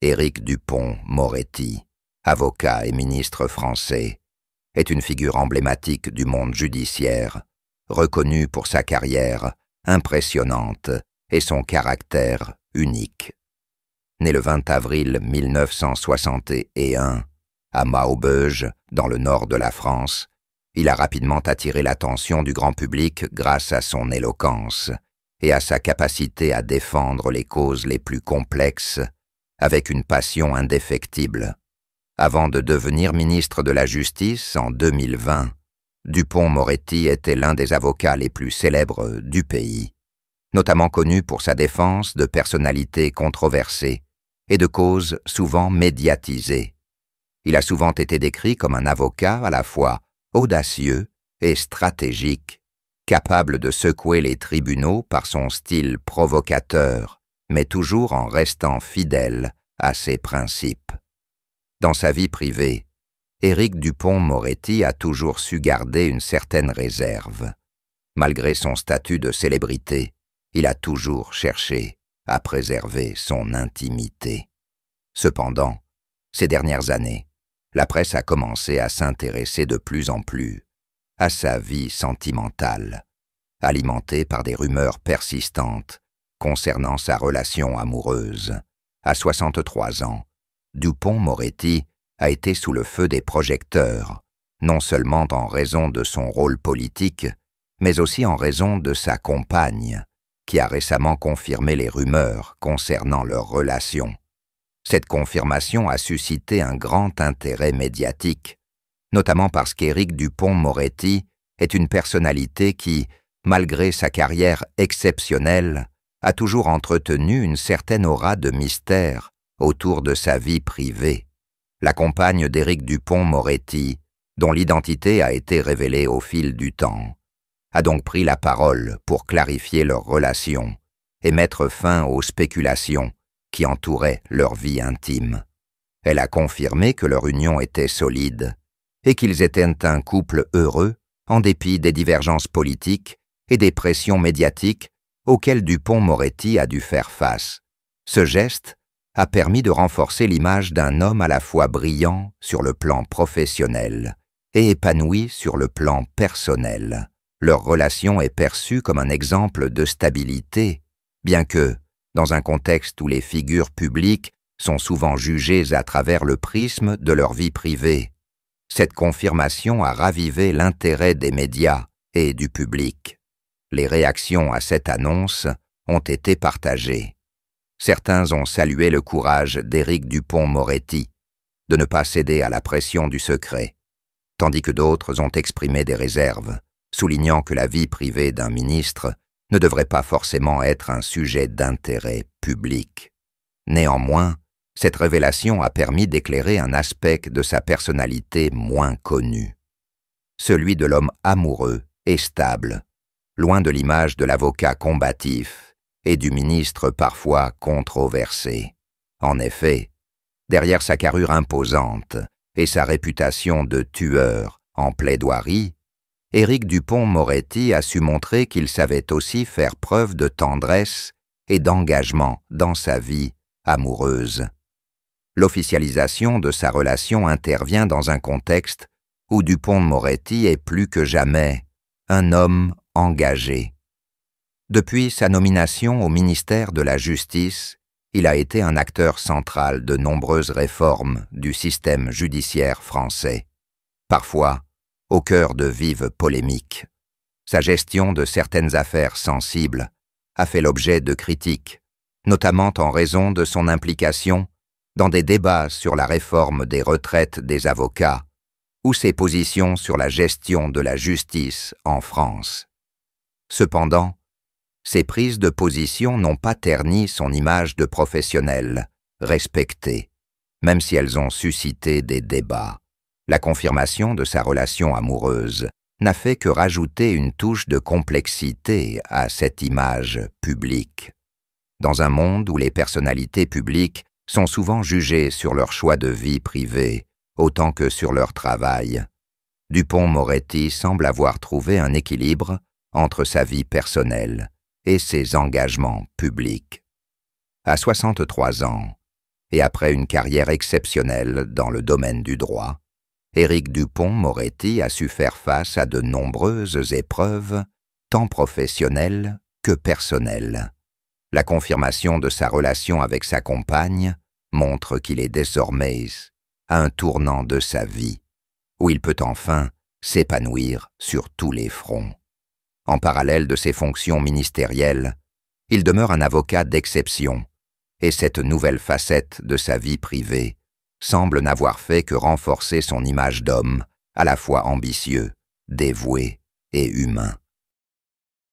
Éric Dupond-Moretti, avocat et ministre français, est une figure emblématique du monde judiciaire, reconnu pour sa carrière impressionnante et son caractère unique. Né le 20 avril 1961 à Maubeuge, dans le nord de la France, il a rapidement attiré l'attention du grand public grâce à son éloquence et à sa capacité à défendre les causes les plus complexes avec une passion indéfectible. Avant de devenir ministre de la Justice en 2020, Dupond-Moretti était l'un des avocats les plus célèbres du pays, notamment connu pour sa défense de personnalités controversées et de causes souvent médiatisées. Il a souvent été décrit comme un avocat à la fois audacieux et stratégique, capable de secouer les tribunaux par son style provocateur, mais toujours en restant fidèle à ses principes. Dans sa vie privée, Éric Dupond-Moretti a toujours su garder une certaine réserve. Malgré son statut de célébrité, il a toujours cherché à préserver son intimité. Cependant, ces dernières années, la presse a commencé à s'intéresser de plus en plus à sa vie sentimentale, alimentée par des rumeurs persistantes concernant sa relation amoureuse. À 63 ans, Dupond-Moretti a été sous le feu des projecteurs, non seulement en raison de son rôle politique, mais aussi en raison de sa compagne, qui a récemment confirmé les rumeurs concernant leur relation. Cette confirmation a suscité un grand intérêt médiatique, notamment parce qu'Éric Dupond-Moretti est une personnalité qui, malgré sa carrière exceptionnelle, a toujours entretenu une certaine aura de mystère autour de sa vie privée. La compagne d'Éric Dupond-Moretti, dont l'identité a été révélée au fil du temps, a donc pris la parole pour clarifier leur relation et mettre fin aux spéculations qui entouraient leur vie intime. Elle a confirmé que leur union était solide et qu'ils étaient un couple heureux en dépit des divergences politiques et des pressions médiatiques auxquelles Dupond-Moretti a dû faire face. Ce geste a permis de renforcer l'image d'un homme à la fois brillant sur le plan professionnel et épanoui sur le plan personnel. Leur relation est perçue comme un exemple de stabilité, bien que, dans un contexte où les figures publiques sont souvent jugées à travers le prisme de leur vie privée. Cette confirmation a ravivé l'intérêt des médias et du public. Les réactions à cette annonce ont été partagées. Certains ont salué le courage d'Éric Dupond-Moretti de ne pas céder à la pression du secret, tandis que d'autres ont exprimé des réserves, soulignant que la vie privée d'un ministre ne devrait pas forcément être un sujet d'intérêt public. Néanmoins, cette révélation a permis d'éclairer un aspect de sa personnalité moins connu, celui de l'homme amoureux et stable, loin de l'image de l'avocat combatif et du ministre parfois controversé. En effet, derrière sa carrure imposante et sa réputation de tueur en plaidoirie, Éric Dupond-Moretti a su montrer qu'il savait aussi faire preuve de tendresse et d'engagement dans sa vie amoureuse. L'officialisation de sa relation intervient dans un contexte où Dupond-Moretti est plus que jamais un homme engagé. Depuis sa nomination au ministère de la Justice, il a été un acteur central de nombreuses réformes du système judiciaire français. Parfois, au cœur de vives polémiques. Sa gestion de certaines affaires sensibles a fait l'objet de critiques, notamment en raison de son implication dans des débats sur la réforme des retraites des avocats ou ses positions sur la gestion de la justice en France. Cependant, ces prises de position n'ont pas terni son image de professionnel respecté, même si elles ont suscité des débats. La confirmation de sa relation amoureuse n'a fait que rajouter une touche de complexité à cette image publique. Dans un monde où les personnalités publiques sont souvent jugées sur leur choix de vie privée autant que sur leur travail, Dupond-Moretti semble avoir trouvé un équilibre entre sa vie personnelle et ses engagements publics. À 63 ans, et après une carrière exceptionnelle dans le domaine du droit, Éric Dupond-Moretti a su faire face à de nombreuses épreuves, tant professionnelles que personnelles. La confirmation de sa relation avec sa compagne montre qu'il est désormais à un tournant de sa vie, où il peut enfin s'épanouir sur tous les fronts. En parallèle de ses fonctions ministérielles, il demeure un avocat d'exception, et cette nouvelle facette de sa vie privée semble n'avoir fait que renforcer son image d'homme, à la fois ambitieux, dévoué et humain.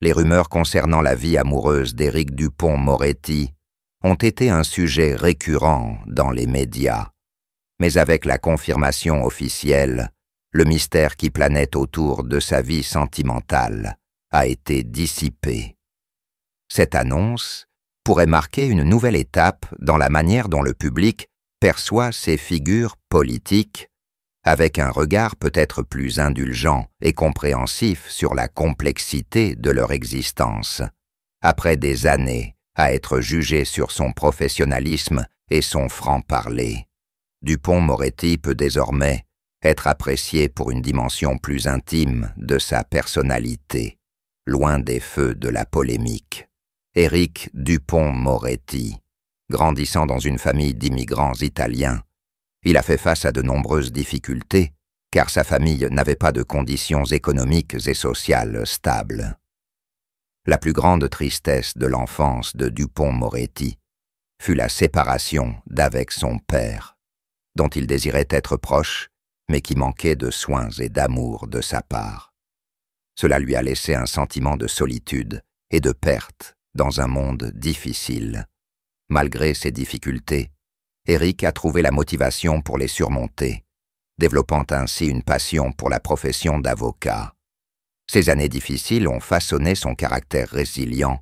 Les rumeurs concernant la vie amoureuse d'Éric Dupond-Moretti ont été un sujet récurrent dans les médias, mais avec la confirmation officielle, le mystère qui planait autour de sa vie sentimentale a été dissipé. Cette annonce pourrait marquer une nouvelle étape dans la manière dont le public perçoit ces figures politiques, avec un regard peut-être plus indulgent et compréhensif sur la complexité de leur existence, après des années à être jugé sur son professionnalisme et son franc-parler. Dupond-Moretti peut désormais être apprécié pour une dimension plus intime de sa personnalité, loin des feux de la polémique. Éric Dupond-Moretti, grandissant dans une famille d'immigrants italiens, il a fait face à de nombreuses difficultés, car sa famille n'avait pas de conditions économiques et sociales stables. La plus grande tristesse de l'enfance de Dupond-Moretti fut la séparation d'avec son père, dont il désirait être proche, mais qui manquait de soins et d'amour de sa part. Cela lui a laissé un sentiment de solitude et de perte dans un monde difficile. Malgré ces difficultés, Éric a trouvé la motivation pour les surmonter, développant ainsi une passion pour la profession d'avocat. Ces années difficiles ont façonné son caractère résilient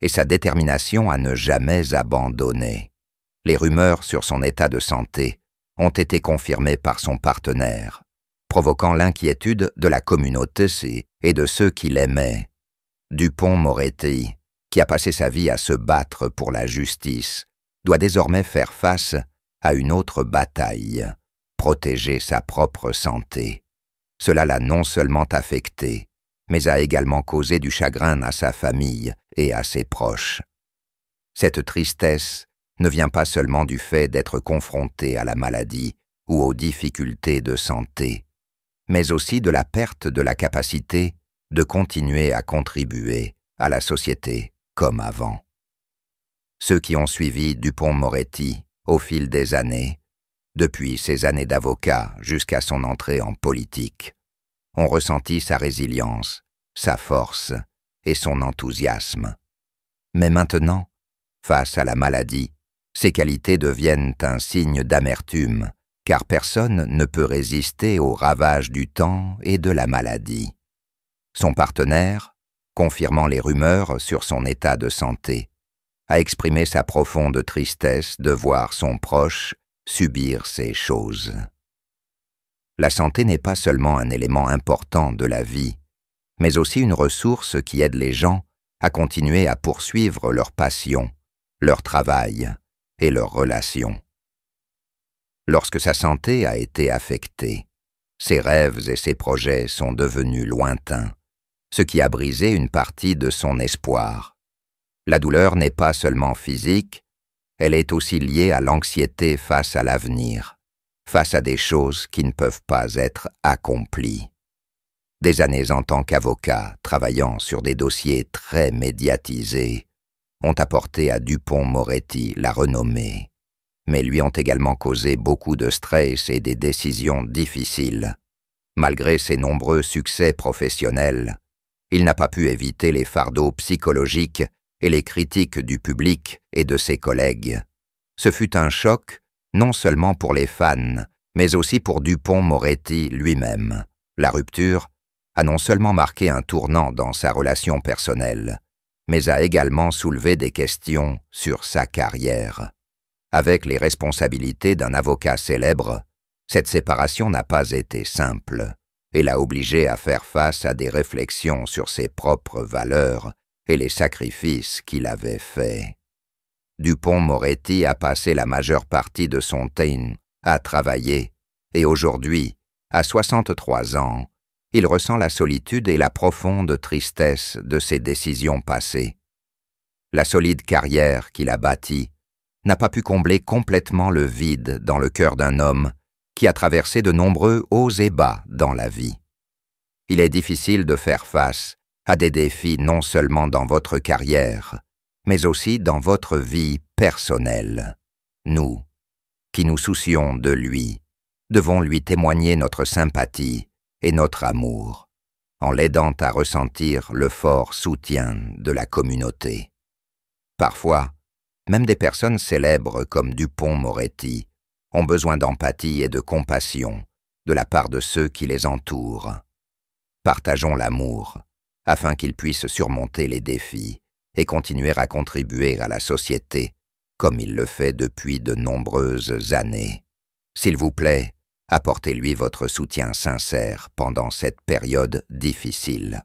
et sa détermination à ne jamais abandonner. Les rumeurs sur son état de santé ont été confirmées par son partenaire, provoquant l'inquiétude de la communauté et de ceux qui l'aimaient. Dupond-Moretti, qui a passé sa vie à se battre pour la justice, doit désormais faire face à une autre bataille, protéger sa propre santé. Cela l'a non seulement affecté, mais a également causé du chagrin à sa famille et à ses proches. Cette tristesse ne vient pas seulement du fait d'être confronté à la maladie ou aux difficultés de santé, mais aussi de la perte de la capacité de continuer à contribuer à la société comme avant. Ceux qui ont suivi Dupond-Moretti au fil des années, depuis ses années d'avocat jusqu'à son entrée en politique, ont ressenti sa résilience, sa force et son enthousiasme. Mais maintenant, face à la maladie, ces qualités deviennent un signe d'amertume, car personne ne peut résister aux ravages du temps et de la maladie. Son partenaire, confirmant les rumeurs sur son état de santé, a exprimé sa profonde tristesse de voir son proche subir ces choses. La santé n'est pas seulement un élément important de la vie, mais aussi une ressource qui aide les gens à continuer à poursuivre leur passion, leur travail et leurs relations. Lorsque sa santé a été affectée, ses rêves et ses projets sont devenus lointains, ce qui a brisé une partie de son espoir. La douleur n'est pas seulement physique, elle est aussi liée à l'anxiété face à l'avenir, face à des choses qui ne peuvent pas être accomplies. Des années en tant qu'avocat, travaillant sur des dossiers très médiatisés, ont apporté à Dupond-Moretti la renommée, mais lui ont également causé beaucoup de stress et des décisions difficiles. Malgré ses nombreux succès professionnels, il n'a pas pu éviter les fardeaux psychologiques et les critiques du public et de ses collègues. Ce fut un choc non seulement pour les fans, mais aussi pour Dupond-Moretti lui-même. La rupture a non seulement marqué un tournant dans sa relation personnelle, mais a également soulevé des questions sur sa carrière. Avec les responsabilités d'un avocat célèbre, cette séparation n'a pas été simple et l'a obligé à faire face à des réflexions sur ses propres valeurs et les sacrifices qu'il avait faits. Dupond-Moretti a passé la majeure partie de son temps à travailler, et aujourd'hui, à 63 ans, il ressent la solitude et la profonde tristesse de ses décisions passées. La solide carrière qu'il a bâtie n'a pas pu combler complètement le vide dans le cœur d'un homme qui a traversé de nombreux hauts et bas dans la vie. Il est difficile de faire face à des défis non seulement dans votre carrière, mais aussi dans votre vie personnelle. Nous, qui nous soucions de lui, devons lui témoigner notre sympathie et notre amour, en l'aidant à ressentir le fort soutien de la communauté. Parfois, même des personnes célèbres comme Dupond-Moretti ont besoin d'empathie et de compassion de la part de ceux qui les entourent. Partageons l'amour, afin qu'ils puissent surmonter les défis et continuer à contribuer à la société, comme il le fait depuis de nombreuses années. S'il vous plaît, apportez-lui votre soutien sincère pendant cette période difficile.